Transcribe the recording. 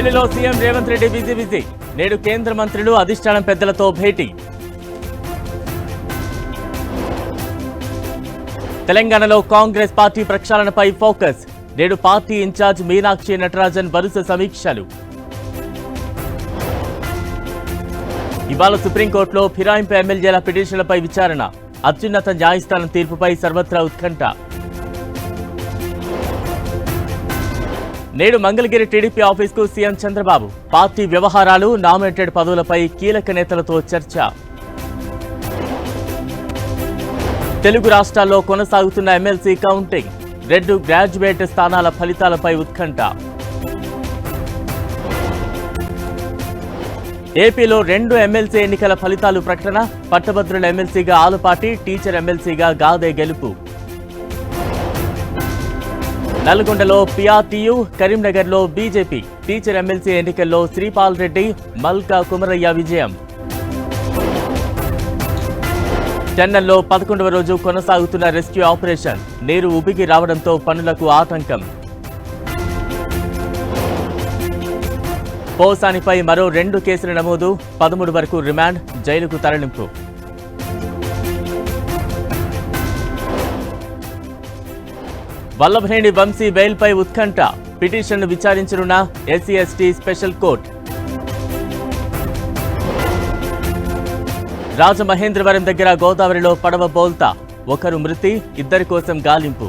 ఢిల్లీలో CM Revanth Reddy busy. నేడు కేంద్ర మంత్రులు అధిష్టానం పెద్దలతో భేటీ. తెలంగాణలో కాంగ్రెస్ పార్టీ ప్రక్షాళనపై ఫోకస్. నేడు పార్టీ ఇన్ఛార్జ్ మీనాక్షి నటరాజన్ వరుస సమీక్షలు. ఇవాళ సుప్రీంకోర్టులో ఫిరాయింపు ఎమ్మెల్యేల పిటిషన్లపై విచారణ. అత్యున్నత న్యాయస్థానం తీర్పుపై సర్వత్రా ఉత్కంఠ. నేడు మంగళగిరి టీడీపీ ఆఫీస్కు సీఎం చంద్రబాబు. పార్టీ వ్యవహారాలు, నామినేటెడ్ పదవులపై కీలక నేతలతో చర్చ. తెలుగు రాష్ట్రాల్లో కొనసాగుతున్న ఎమ్మెల్సీ కౌంటింగ్. 2 గ్రాడ్యుయేట్ స్థానాల ఫలితాలపై ఉత్కంఠ. ఏపీలో 2 ఎమ్మెల్సీ ఎన్నికల ఫలితాలు ప్రకటన. పట్టభద్రుల ఎమ్మెల్సీగా ఆలపాటి, టీచర్ ఎమ్మెల్సీగా గాదే గెలుపు. నల్గొండలో పీఆర్టీయూ, కరీంనగర్లో బీజేపీ. టీచర్ ఎమ్మెల్సీ ఎన్నికల్లో శ్రీపాల్ రెడ్డి, మల్కా కుమరయ్య విజయం. చెన్నైలో 11వ రోజు కొనసాగుతున్న రెస్క్యూ ఆపరేషన్. నీరు ఉబికి రావడంతో పనులకు ఆటంకం. పోసానిపై మరో 2 కేసులు నమోదు. 13 వరకు రిమాండ్, జైలుకు తరలింపు. వల్లభనేని వంశీ బెయిల్పై ఉత్కంఠ. పిటిషన్ను విచారించనున్న ఎస్సీ/ఎస్టీ స్పెషల్ కోర్టు. రాజమహేంద్రవరం దగ్గర గోదావరిలో పడవ బోల్తా. 1 మృతి, 2 కోసం గాలింపు.